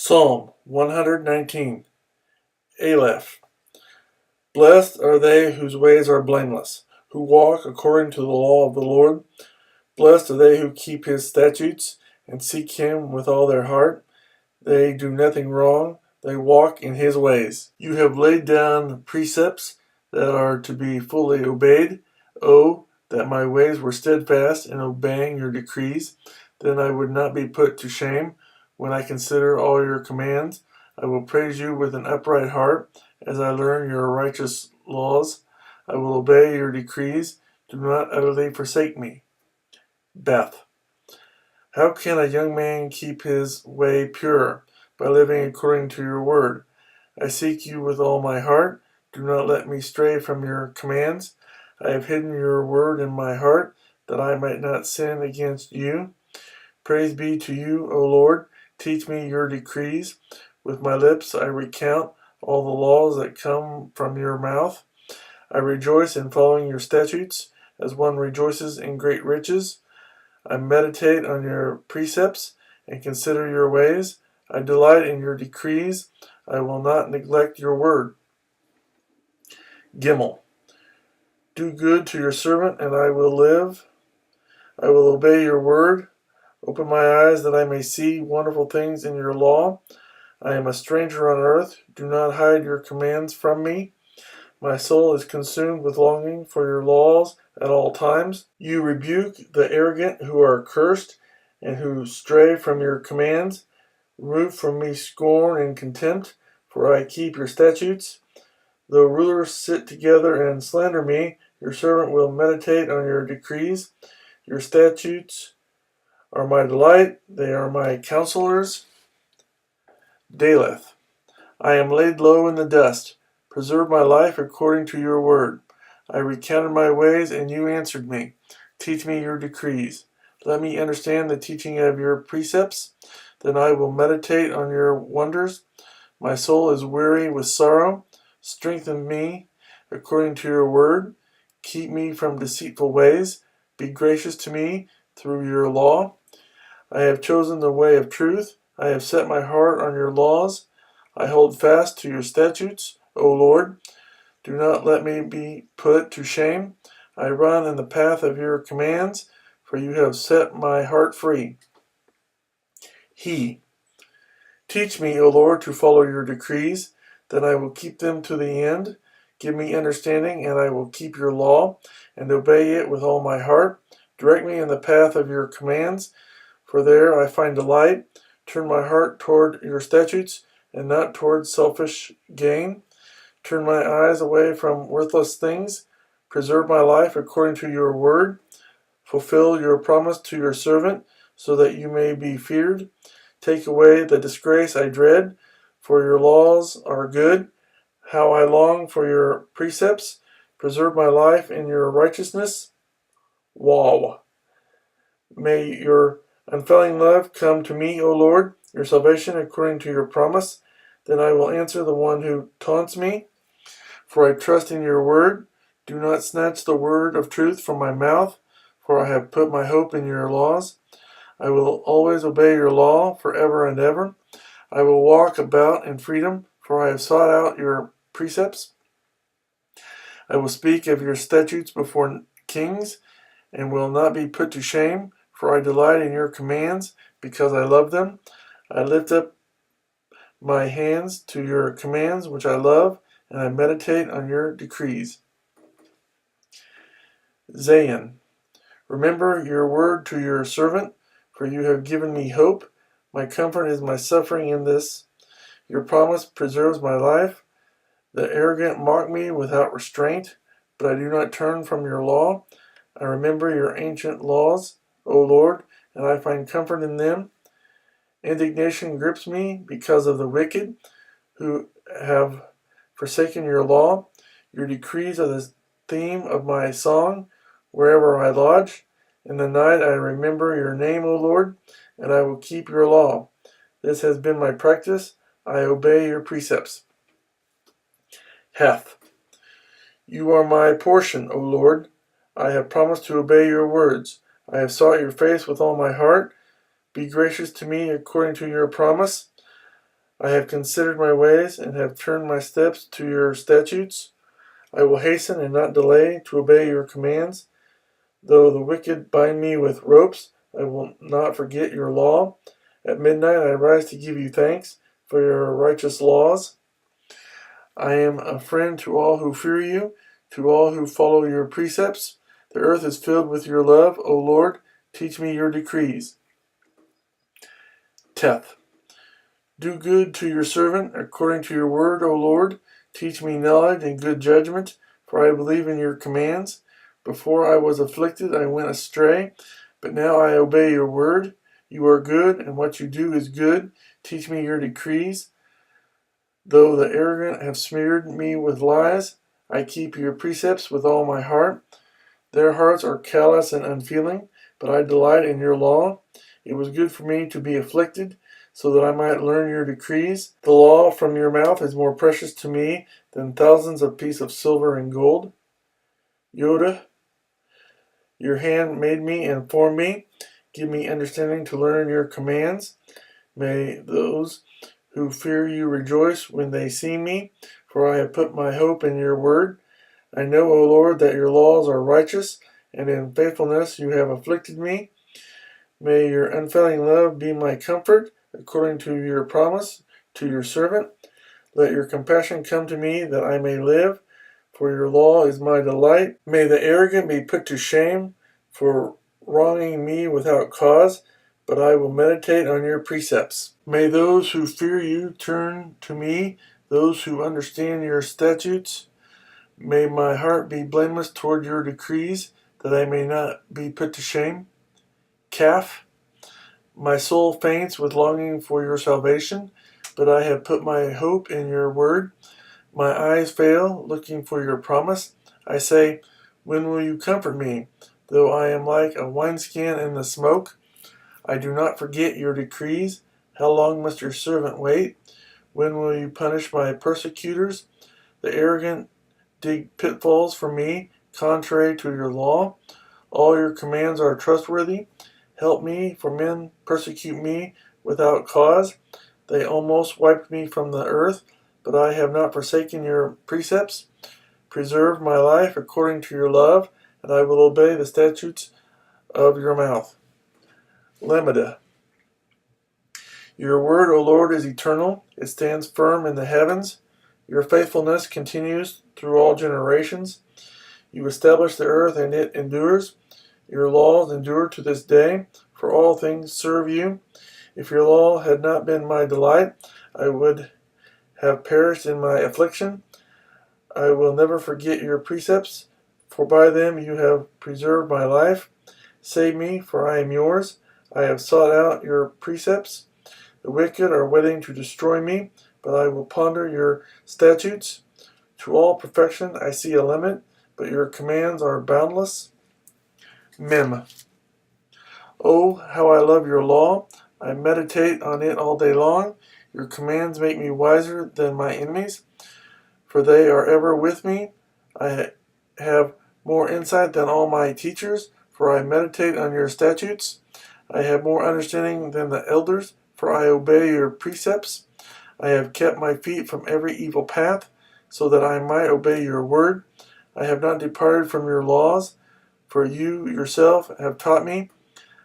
Psalm 119, Aleph. Blessed are they whose ways are blameless, who walk according to the law of the Lord. Blessed are they who keep his statutes and seek him with all their heart. They do nothing wrong, they walk in his ways. You have laid down precepts that are to be fully obeyed. Oh, that my ways were steadfast in obeying your decrees. Then I would not be put to shame when I consider all your commands. I will praise you with an upright heart as I learn your righteous laws. I will obey your decrees. Do not utterly forsake me. Beth. How can a young man keep his way pure? By living according to your word. I seek you with all my heart. Do not let me stray from your commands. I have hidden your word in my heart, that I might not sin against you. Praise be to you, O Lord. Teach me your decrees. With my lips I recount all the laws that come from your mouth. I rejoice in following your statutes, as one rejoices in great riches. I meditate on your precepts and consider your ways. I delight in your decrees. I will not neglect your word. Gimel. Do good to your servant, and I will live. I will obey your word. Open my eyes that I may see wonderful things in your law. I am a stranger on earth. Do not hide your commands from me. My soul is consumed with longing for your laws at all times. You rebuke the arrogant who are cursed and who stray from your commands. Remove from me scorn and contempt, for I keep your statutes. Though rulers sit together and slander me, your servant will meditate on your decrees. Your statutes are my delight. They are my counselors. Daleth. I am laid low in the dust. Preserve my life according to your word. I recounted my ways, and you answered me. Teach me your decrees. Let me understand the teaching of your precepts. Then I will meditate on your wonders. My soul is weary with sorrow. Strengthen me according to your word. Keep me from deceitful ways. Be gracious to me through your law. I have chosen the way of truth. I have set my heart on your laws. I hold fast to your statutes, O Lord. Do not let me be put to shame. I run in the path of your commands, for you have set my heart free. He. Teach me, O Lord, to follow your decrees, then I will keep them to the end. Give me understanding, and I will keep your law, and obey it with all my heart. Direct me in the path of your commands, for there I find delight. Turn my heart toward your statutes, and not toward selfish gain. Turn my eyes away from worthless things. Preserve my life according to your word. Fulfill your promise to your servant, so that you may be feared. Take away the disgrace I dread, for your laws are good. How I long for your precepts. Preserve my life in your righteousness. Wow. May your unfailing love come to me, O Lord, your salvation according to your promise. Then I will answer the one who taunts me, for I trust in your word. Do not snatch the word of truth from my mouth, for I have put my hope in your laws. I will always obey your law forever and ever. I will walk about in freedom, for I have sought out your precepts. I will speak of your statutes before kings, and will not be put to shame, for I delight in your commands, because I love them. I lift up my hands to your commands, which I love, and I meditate on your decrees. Zayin. Remember your word to your servant, for you have given me hope. My comfort is my suffering in this. Your promise preserves my life. The arrogant mock me without restraint, but I do not turn from your law. I remember your ancient laws, O Lord, and I find comfort in them. Indignation grips me because of the wicked who have forsaken your law. Your decrees are the theme of my song wherever I lodge. In the night I remember your name, O Lord, and I will keep your law. This has been my practice. I obey your precepts. Heth. You are my portion, O Lord. I have promised to obey your words. I have sought your face with all my heart. Be gracious to me according to your promise. I have considered my ways and have turned my steps to your statutes. I will hasten and not delay to obey your commands. Though the wicked bind me with ropes, I will not forget your law. At midnight I rise to give you thanks for your righteous laws. I am a friend to all who fear you, to all who follow your precepts. The earth is filled with your love, O Lord. Teach me your decrees. Teth. Do good to your servant according to your word, O Lord. Teach me knowledge and good judgment, for I believe in your commands. Before I was afflicted, I went astray, but now I obey your word. You are good, and what you do is good. Teach me your decrees. Though the arrogant have smeared me with lies, I keep your precepts with all my heart. Their hearts are callous and unfeeling, but I delight in your law. It was good for me to be afflicted, so that I might learn your decrees. The law from your mouth is more precious to me than thousands of pieces of silver and gold. Yoda, your hand made me and formed me. Give me understanding to learn your commands. May those who fear you rejoice when they see me, for I have put my hope in your word. I know, O Lord, that your laws are righteous, and in faithfulness you have afflicted me. May your unfailing love be my comfort, according to your promise to your servant. Let your compassion come to me, that I may live, for your law is my delight. May the arrogant be put to shame for wronging me without cause, but I will meditate on your precepts. May those who fear you turn to me, those who understand your statutes. May my heart be blameless toward your decrees, that I may not be put to shame. Calf, my soul faints with longing for your salvation, but I have put my hope in your word. My eyes fail, looking for your promise. I say, when will you comfort me? Though I am like a wineskin in the smoke, I do not forget your decrees. How long must your servant wait? When will you punish my persecutors? The arrogant dig pitfalls for me, contrary to your law. All your commands are trustworthy. Help me, for men persecute me without cause. They almost wiped me from the earth, but I have not forsaken your precepts. Preserve my life according to your love, and I will obey the statutes of your mouth. Lambda. Your word, O Lord, is eternal. It stands firm in the heavens. Your faithfulness continues through all generations. You establish the earth, and it endures. Your laws endure to this day, for all things serve you. If your law had not been my delight, I would have perished in my affliction. I will never forget your precepts, for by them you have preserved my life. Save me, for I am yours. I have sought out your precepts. The wicked are waiting to destroy me, but I will ponder your statutes. To all perfection I see a limit, but your commands are boundless. Mem. Oh, how I love your law. I meditate on it all day long. Your commands make me wiser than my enemies, for they are ever with me. I have more insight than all my teachers, for I meditate on your statutes. I have more understanding than the elders, for I obey your precepts. I have kept my feet from every evil path, so that I might obey your word. I have not departed from your laws, for you yourself have taught me.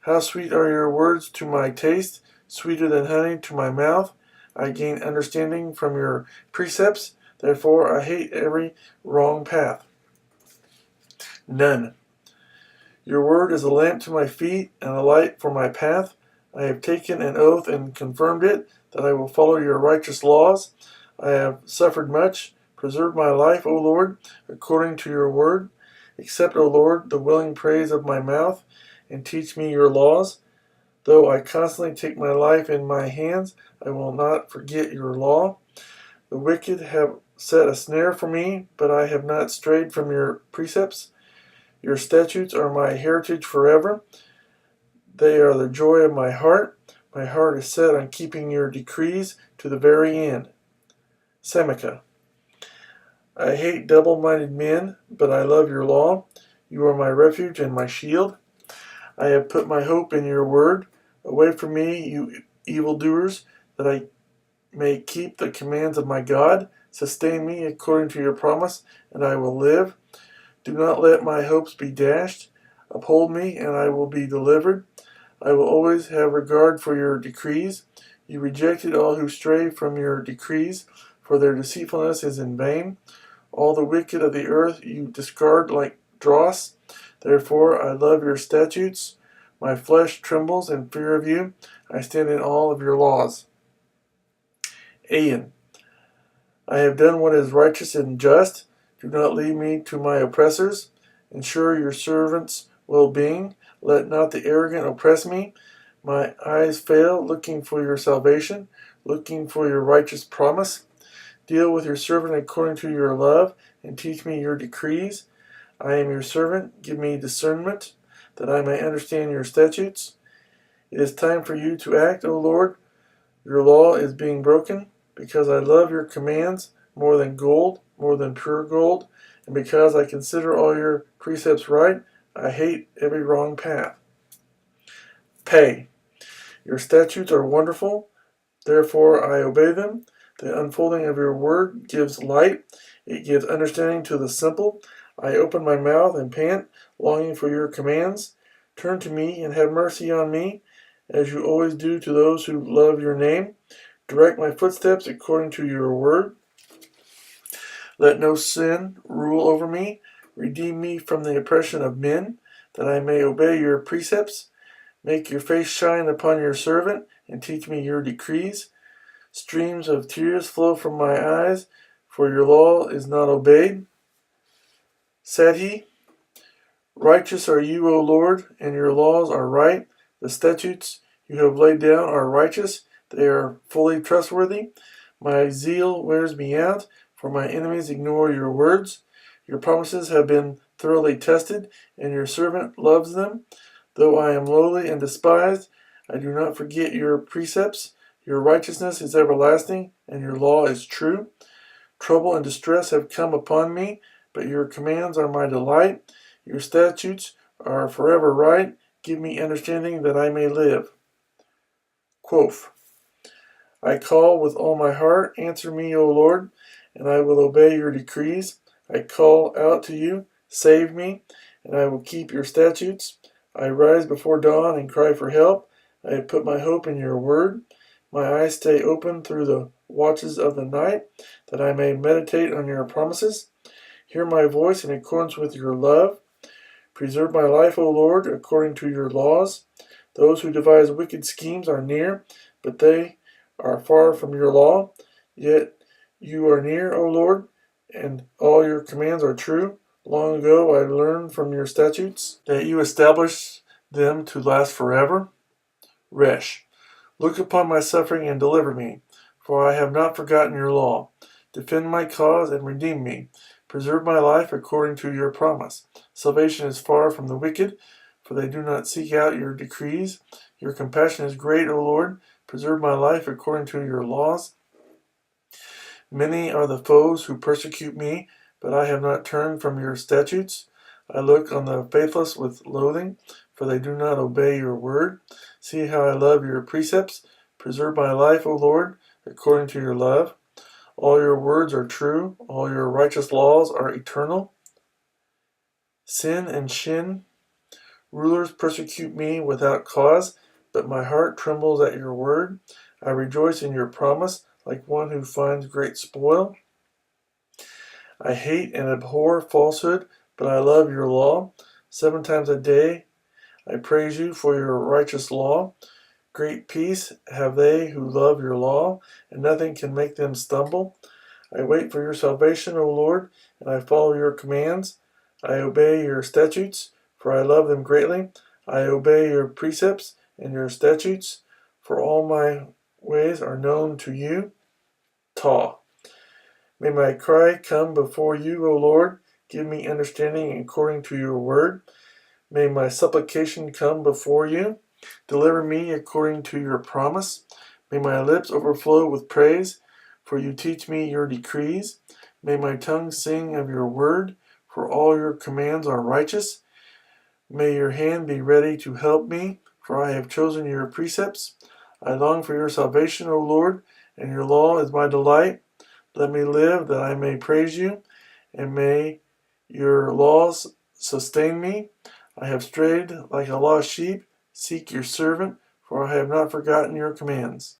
How sweet are your words to my taste, sweeter than honey to my mouth. I gain understanding from your precepts, therefore I hate every wrong path. None. Your word is a lamp to my feet and a light for my path. I have taken an oath and confirmed it, that I will follow your righteous laws. I have suffered much. Preserve my life, O Lord, according to your word. Accept, O Lord, the willing praise of my mouth, and teach me your laws. Though I constantly take my life in my hands, I will not forget your law. The wicked have set a snare for me, but I have not strayed from your precepts. Your statutes are my heritage forever. They are the joy of my heart. My heart is set on keeping your decrees to the very end. Seneca. I hate double-minded men, but I love your law. You are my refuge and my shield. I have put my hope in your word. Away from me, you evildoers, that I may keep the commands of my God. Sustain me according to your promise, and I will live. Do not let my hopes be dashed. Uphold me, and I will be delivered. I will always have regard for your decrees. You rejected all who stray from your decrees, for their deceitfulness is in vain. All the wicked of the earth you discard like dross. Therefore I love your statutes. My flesh trembles in fear of you. I stand in awe of your laws. Ayin. I have done what is righteous and just. Do not leave me to my oppressors. Ensure your servant's well-being. Let not the arrogant oppress me. My eyes fail, looking for your salvation, looking for your righteous promise. Deal with your servant according to your love, and teach me your decrees. I am your servant. Give me discernment, that I may understand your statutes. It is time for you to act, O Lord. Your law is being broken, because I love your commands more than gold, more than pure gold, and because I consider all your precepts right, I hate every wrong path. Pay. Your statutes are wonderful, therefore I obey them. The unfolding of your word gives light. It gives understanding to the simple. I open my mouth and pant, longing for your commands. Turn to me and have mercy on me, as you always do to those who love your name. Direct my footsteps according to your word. Let no sin rule over me. Redeem me from the oppression of men, that I may obey your precepts. Make your face shine upon your servant, and teach me your decrees. Streams of tears flow from my eyes, for your law is not obeyed. Said he, Righteous are you, O Lord, and your laws are right. The statutes you have laid down are righteous. They are fully trustworthy. My zeal wears me out, for my enemies ignore your words. Your promises have been thoroughly tested, and your servant loves them. Though I am lowly and despised, I do not forget your precepts. Your righteousness is everlasting, and your law is true. Trouble and distress have come upon me, but your commands are my delight. Your statutes are forever right. Give me understanding that I may live. Quoth, I call with all my heart. Answer me, O Lord, and I will obey your decrees. I call out to you. Save me, and I will keep your statutes. I rise before dawn and cry for help. I have put my hope in your word. My eyes stay open through the watches of the night, that I may meditate on your promises. Hear my voice in accordance with your love. Preserve my life, O Lord, according to your laws. Those who devise wicked schemes are near, but they are far from your law. Yet you are near, O Lord, and all your commands are true. Long ago I learned from your statutes that you established them to last forever. Resh. Look upon my suffering and deliver me, for I have not forgotten your law. Defend my cause and redeem me. Preserve my life according to your promise. Salvation is far from the wicked, for they do not seek out your decrees. Your compassion is great, O Lord. Preserve my life according to your laws. Many are the foes who persecute me, but I have not turned from your statutes. I look on the faithless with loathing, for they do not obey your word. See how I love your precepts. Preserve my life, O Lord, according to your love. All your words are true. All your righteous laws are eternal. Sin and shin. Rulers persecute me without cause, but my heart trembles at your word. I rejoice in your promise, like one who finds great spoil. I hate and abhor falsehood, but I love your law. 7 times a day I praise you for your righteous law. Great peace have they who love your law, and nothing can make them stumble. I wait for your salvation, O Lord, and I follow your commands. I obey your statutes, for I love them greatly. I obey your precepts and your statutes, for all my ways are known to you. Ta. May my cry come before you, O Lord. Give me understanding according to your word. May my supplication come before you. Deliver me according to your promise. May my lips overflow with praise, for you teach me your decrees. May my tongue sing of your word, for all your commands are righteous. May your hand be ready to help me, for I have chosen your precepts. I long for your salvation, O Lord, and your law is my delight. Let me live that I may praise you, and may your laws sustain me. I have strayed like a lost sheep. Seek your servant, for I have not forgotten your commands.